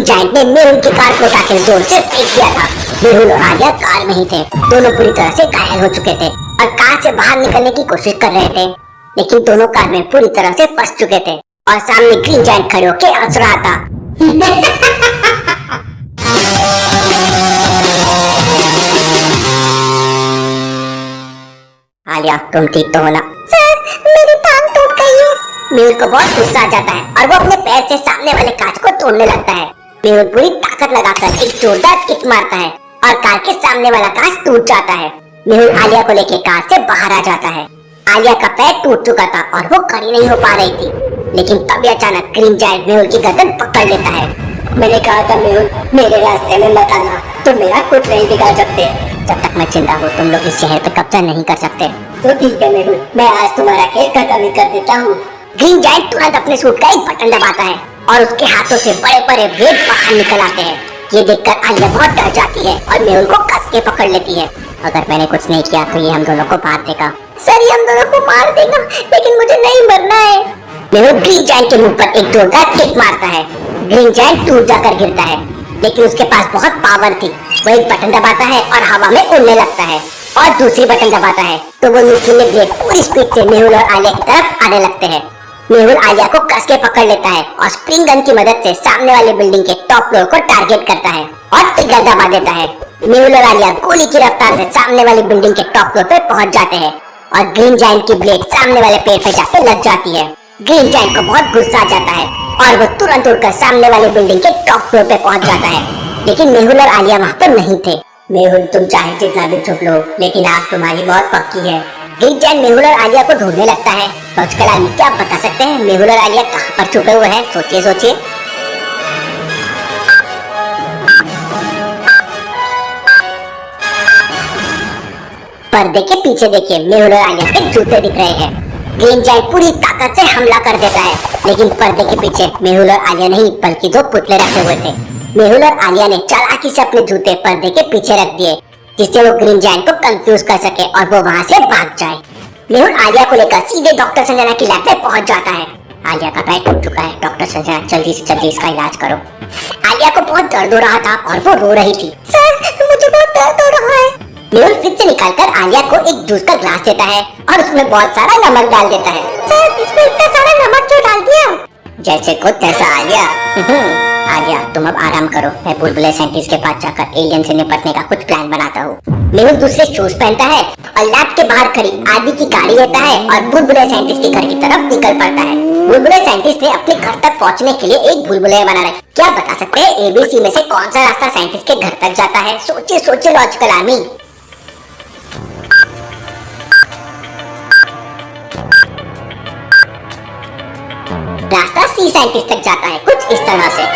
Green giant ने मेहुल की car को उठाकर जोर से फेंक दिया था। मेहुल और आलिया कार में ही थे। दोनों पूरी तरह से घायल हो चुके थे और कार से बाहर निकलने की कोशिश कर रहे थे, लेकिन दोनों कार में पूरी तरह से फंस चुके थे और सामने ग्रीन जायंट खड़े होकर हंस रहा था। आलिया, तुम ठीक तो हो ना? सर, मेरी टांग टूट गई है। मेहुल को बहुत गुस्सा आ जाता है और वो अपने पैर से सामने वाले कांच को तोड़ने लगता है। मेहुल पूरी ताकत लगाकर एक जोरदार किक मारता है और कार के सामने वाला कांच टूट जाता है। मेहुल आलिया को लेकर कार से बाहर आ जाता है। आलिया का पैर टूट चुका था और वो खड़ी नहीं हो पा रही थी, लेकिन तभी अचानक ग्रीन जायंट मेहुल की गर्दन पकड़ लेता है। मैंने कहा था मेहुल, मेरे रास्ते में मत आना, तुम मेरा कुछ नहीं बिगाड़ सकते। जब तक मैं जिंदा हूँ तुम लोग इस शहर पे कब्जा नहीं कर सकते। तो ठीक है मेहुल, मैं आज तुम्हारा खेल खत्म ही कर देता हूँ। ग्रीन जायंट तुरंत अपने सूट का एक बटन दबाता है और उसके हाथों से बड़े बड़े ब्लेड बाहर निकल आते हैं। ये देखकर आलिया बहुत डर जाती है और मेहुल को कस के पकड़ लेती है। अगर मैंने कुछ नहीं किया तो ये हम दोनों को मार देगा। सर, ये हम दोनों को मार देगा, लेकिन मुझे नहीं मरना है। मेहुल ग्रीन जायंट के मुंह पर एक जोरदार किक मारता है। ग्रीन जायंट टूट जाकर गिरता है, लेकिन उसके पास बहुत पावर थी। वो एक बटन दबाता है और हवा में उड़ने लगता है और दूसरी बटन दबाता है तो वो नुकीले ब्लेड पूरी स्पीड से मेहुल और आलिया की तरफ आने लगते हैं। मेहुल आलिया को कस के पकड़ लेता है और स्प्रिंग गन की मदद से सामने वाली बिल्डिंग के टॉप फ्लोर को टारगेट करता है और ट्रिगर दबा देता है। मेहुल और आलिया गोली की रफ्तार से सामने वाली बिल्डिंग के टॉप फ्लोर पे पहुंच जाते हैं और ग्रीन जायंट की ब्लेड सामने वाले पेड़ पे जाकर लग जाती है। ग्रीन जायंट को बहुत गुस्सा आ जाता है और वो तुरंत उड़कर सामने वाली बिल्डिंग के टॉप फ्लोर पे पहुंच जाता है, लेकिन मेहुल और आलिया वहाँ पर नहीं थे। मेहुल, तुम चाहे जितना भी छुप लो, लेकिन आज तुम्हारी मौत पक्की है। ग्रीन जायंट मेहुल और आलिया को ढूंढने लगता है। लॉजिकल आर्मी, क्या आप बता सकते हैं मेहुल और आलिया कहाँ पर छुपे हुए हैं? सोचिए सोचिए। पर्दे के पीछे देखिए, मेहुल और आलिया के जूते दिख रहे हैं। ग्रीन जायंट पूरी ताकत से हमला कर देता है, लेकिन पर्दे के पीछे मेहुल और आलिया नहीं बल्कि दो पुतले रखे हुए थे। मेहुल और आलिया ने चालाकी से अपने जूते पर्दे के पीछे रख दिए, जिससे वो ग्रीन जायंट को कंफ्यूज कर सके और वो वहाँ से भाग जाए। मेहुल आलिया को लेकर सीधे डॉक्टर संजना की लैब में पहुंच जाता है। आलिया का पैर टूट चुका है, डॉक्टर संजना जल्दी से जल्दी इसका इलाज करो। आलिया को बहुत दर्द हो रहा था और वो रो रही थी। सर, मुझे बहुत दर्द हो रहा है। मेहुल फ्रिज से निकालकर आलिया को एक जूस का ग्लास देता है और उसमें बहुत सारा नमक डाल देता है। सर, इसमें इतना सारा नमक क्यों डाल दिया? जैसे खुद तैसा आलिया। आलिया, तुम अब आराम करो, मैं बुलबुले साइंटिस्ट के पास जाकर एलियन से निपटने का कुछ प्लान बनाता हूँ। मेहुल दूसरे शूज पहनता है और लैब के बाहर खड़ी आदि की गाड़ी लेता है और बुलबुले साइंटिस्ट के घर की तरफ निकल पड़ता है। बुलबुले साइंटिस्ट ने अपने घर तक पहुँचने के लिए एक बुलबुले बना रखा। क्या बता सकते हैं ABC में से कौन सा रास्ता साइंटिस्ट के घर तक जाता है? सोचिए सोचिए लॉजिकल आर्मी। रास्ता सी साइंटिस्ट तक जाता है कुछ इस तरह से।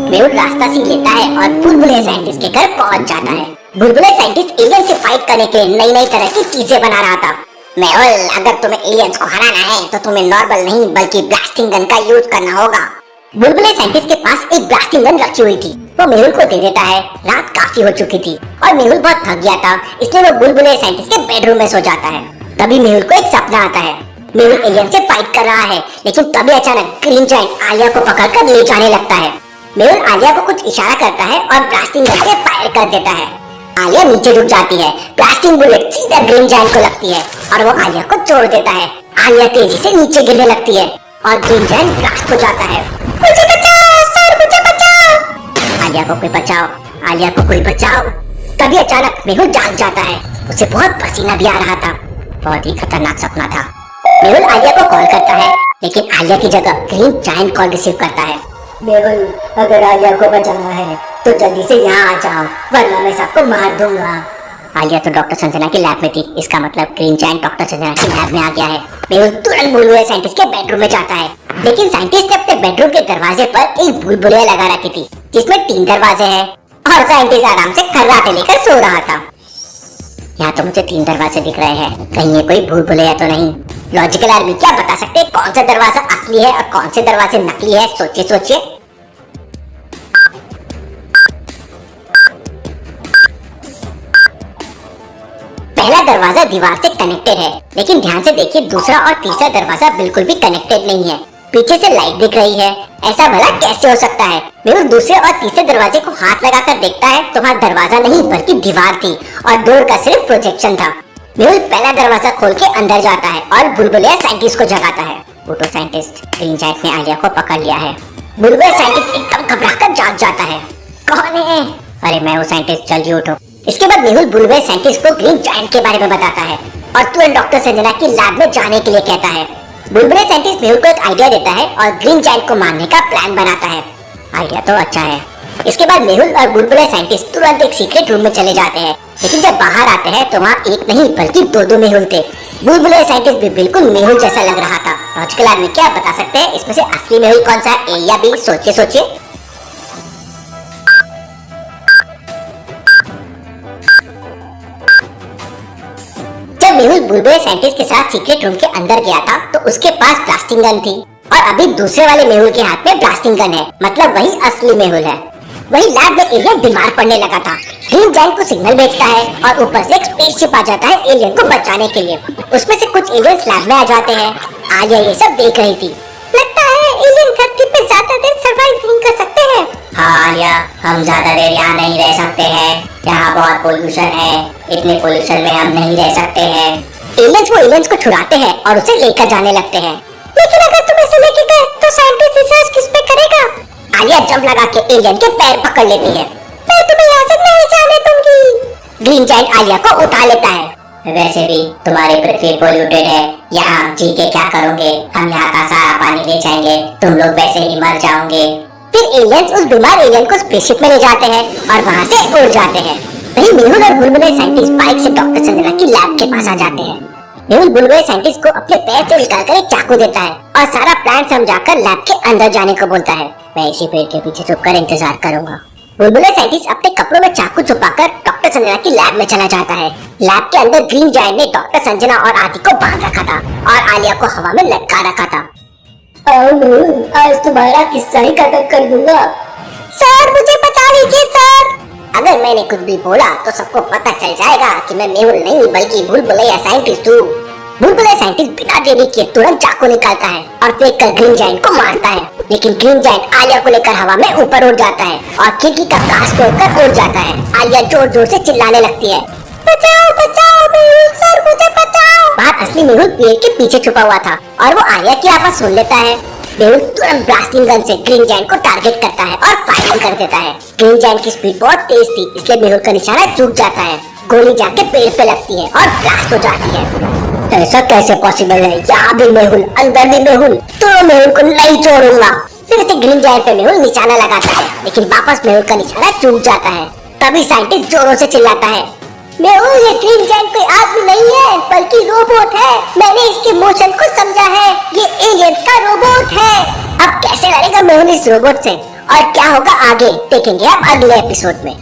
मेहुल रास्ता सी लेता है और बुलबुले साइंटिस्ट के घर पहुंच जाता है। बुलबुले साइंटिस्ट एलियन से फाइट करने के लिए नई नई तरह की चीजें बना रहा था। मेहुल, अगर तुम्हें एलियंस को हराना है तो तुम्हें नॉर्मल नहीं बल्कि ब्लास्टिंग गन का यूज करना होगा। बुलबुले साइंटिस्ट के पास एक ब्लास्टिंग गन रखी हुई थी, वो मेहुल को दे देता है। रात काफी हो चुकी थी और मेहुल बहुत थक गया था, इसलिए वो बुलबुले साइंटिस्ट के बेडरूम में सो जाता है। तभी मेहुल को एक सपना आता है। मेहुल एलियन से फाइट कर रहा है, लेकिन तभी अचानक ग्रीन जायंट आलिया को पकड़कर ले जाने लगता है। मेहुल आलिया को कुछ इशारा करता है और ब्लास्टिंग गन से फायर कर देता है। आलिया नीचे झुक जाती है। ब्लास्टिंग बुलेट सीधा ग्रीन जायंट को लगती है और वो आलिया को छोड़ देता है। आलिया तेजी से नीचे गिरने लगती है और ग्रीन जायंट ब्लास्ट हो जाता है। मुझे बचाओ सर, मुझे बचाओ। आलिया को कोई बचाओ, आलिया को कोई बचाओ। तभी अचानक मेहुल जाग जाता है। उसे बहुत पसीना भी आ रहा था। बहुत ही खतरनाक सपना था। मेहुल आलिया को कॉल करता है, लेकिन आलिया की जगह ग्रीन जायंट कॉल रिसीव करता है। मेहुल, अगर आलिया को बचाना है तो जल्दी से यहाँ आ जाओ, वरना मैं सबको मार दूंगा। आलिया तो डॉक्टर संजना की लैब में थी, इसका मतलब ग्रीन जायंट डॉक्टर संजना की लैब में आ गया है। मेहुल तुरंत बुलबुले साइंटिस्ट के बेडरूम में जाता है, लेकिन साइंटिस्ट ने अपने बेडरूम के दरवाजे पर एक बुलबुले लगा रखी थी, जिसमें 3 दरवाजे हैं और साइंटिस्ट आराम से खर्राटे लेकर सो रहा था। यहाँ तो मुझे 3 दरवाजे दिख रहे हैं, कहीं ये कोई भूल भुलैया तो नहीं? लॉजिकल आर्मी, क्या बता सकते हैं कौन सा दरवाजा असली है और कौन से दरवाजे नकली है? सोचिए सोचिए। पहला दरवाजा दीवार से कनेक्टेड है, लेकिन ध्यान से देखिए दूसरा और तीसरा दरवाजा बिल्कुल भी कनेक्टेड नहीं है। पीछे से लाइट दिख रही है, ऐसा भला कैसे हो सकता है? मेहुल दूसरे और तीसरे दरवाजे को हाथ लगाकर देखता है तो वहाँ दरवाजा नहीं बल्कि दीवार थी और डोर का सिर्फ प्रोजेक्शन था। मेहुल पहला दरवाजा खोल के अंदर जाता है और बुलबुलिया साइंटिस्ट को जगाता है। उठो साइंटिस्ट, ग्रीन जायंट ने आलिया को पकड़ लिया है। बुलबुलिया साइंटिस्ट एकदम घबराकर जाग जाता है। कौन है? अरे मैं हूँ साइंटिस्ट, जल्दी उठो। इसके बाद मेहुल बुलबुलिया साइंटिस्ट को ग्रीन जायंट के बारे में बताता है और तुरंत डॉक्टर संजना की लैब में जाने के लिए कहता है। बुलबुलिया साइंटिस्ट मेहुल को एक आइडिया देता है और ग्रीन जायंट को मारने का प्लान बनाता है। आइडिया तो अच्छा है। इसके बाद मेहुल और बुलबुलिया साइंटिस्ट तुरंत एक सीक्रेट रूम में चले जाते हैं, लेकिन जब बाहर आते हैं तो वहाँ एक नहीं बल्कि दो मेहुल थे। बुलबुलिया साइंटिस्ट भी बिल्कुल मेहुल जैसा लग रहा था। लॉजिकल आदमी क्या बता सकते हैं इसमें से असली मेहुल कौन सा है, ए या बी? सोचिए सोचिए। जब मेहुल बुलबुलिया साइंटिस्ट के साथ सीक्रेट रूम के अंदर गया था तो उसके पास ब्लास्टिंग गन थी और अभी दूसरे वाले मेहुल के हाथ में ब्लास्टिंग गन है, मतलब वही असली मेहुल है। वही लैब में एलियन बीमार पड़ने लगा था। ग्रीन जायंट को सिग्नल भेजता है और ऊपर से एक स्पेसशिप आ जाता है एलियन को बचाने के लिए। उसमें से कुछ एलियंस लैब में आ जाते हैं। आलिया ये सब देख रही थी। लगता है एलियन धरती पे ज्यादा देर सर्वाइव नहीं कर सकते हैं। हाँ आलिया, हम ज्यादा देर यहाँ नहीं रह सकते हैं। यहाँ बहुत पोल्यूशन है, इतने पोल्यूशन में हम नहीं रह सकते हैं। एलियंस को छुड़ाते हैं और उसे लेकर जाने लगते हैं। लेकिन अगर तुम ऐसे लेके गए तो साइंटिस्ट रिसर्च किस पे करेगा? आलिया जंप लगा के एलियन के पैर पकड़ लेती है। मैं तुम्हें यहाँ से नहीं जाने दूंगी। ग्रीन जायंट आलिया को उठा लेता है। वैसे भी तुम्हारी पृथ्वी पोल्यूटेड है, यहाँ जी के क्या करोगे? हम यहाँ का सारा पानी ले जाएंगे, तुम लोग वैसे ही मर जाओगे। फिर एलियंस उस बीमार एलियन को स्पेसशिप में ले जाते हैं और वहाँ से उड़ जाते हैं। वहीं मेहुल और बुलबुलिया साइंटिस्ट बाइक से डॉक्टर संजना की लैब के पास आ जाते हैं। मेहुल बुलबुलिया साइंटिस्ट को अपने पैर से निकालकर एक चाकू देता है और सारा प्लान समझाकर लैब के अंदर जाने को बोलता है। मैं इसी पेड़ के पीछे छुपकर इंतजार करूंगा। बुलबुलिया साइंटिस्ट अपने कपड़ों में चाकू छुपाकर डॉक्टर संजना की लैब में चला जाता है। लैब के अंदर ग्रीन जायंट ने डॉक्टर संजना और आदि को बांध रखा था और आलिया को हवा में लटका रखा था। आज तुम्हारा किस्सा ही खत्म कर दूंगा। सर मुझे बचा लीजिए सर। अगर मैंने कुछ भी बोला तो सबको पता चल जाएगा कि मैं मेहुल नहीं बल्कि बुलबुलिया साइंटिस्ट हूँ। बुलबुलिया साइंटिस्ट बिना देरी किए तुरंत चाकू निकालता है और फेंक कर ग्रीन जायंट को मारता है। लेकिन ग्रीन जायंट आलिया को लेकर हवा में ऊपर उड़ जाता है और खिड़की का ग्लास तोड़कर उड़ जाता है। आलिया जोर जोर से चिल्लाने लगती है, बचाओ बचाओ मेहुल सर, मुझे बचाओ। बाहर असली मेहुल पेड़ के पीछे छुपा हुआ था और वो आलिया की आवाज सुन लेता है। मेहुल तुरंत ब्लास्टिंग गन से ग्रीन जायंट को टारगेट करता है और फायरिंग कर देता है। ग्रीन जायंट की स्पीड बहुत तेज थी, इसलिए मेहुल का निशाना चूक जाता है। गोली जाके पेड़ पे लगती है और ब्लास्ट हो जाती है। ऐसा कैसे पॉसिबल है? यहाँ भी मेहुल, अंदर भी मेहुल, तो मेहुल को नहीं छोड़ूंगा। फिर से ग्रीन जायंट पे मेहुल निशाना लगाता है, लेकिन वापस मेहुल का निशाना चूक जाता है। तभी साइंटिस्ट जोरों से चिल्लाता है, मेहुल ये ग्रीन जायंट कोई आदमी नहीं है बल्कि रोबोट है। मैंने इसके मोशन को समझा है, ये एलियंस का रोबोट है। अब कैसे लड़ेगा मेहुल इस रोबोट से और क्या होगा आगे देखेंगे आप अगले एपिसोड में।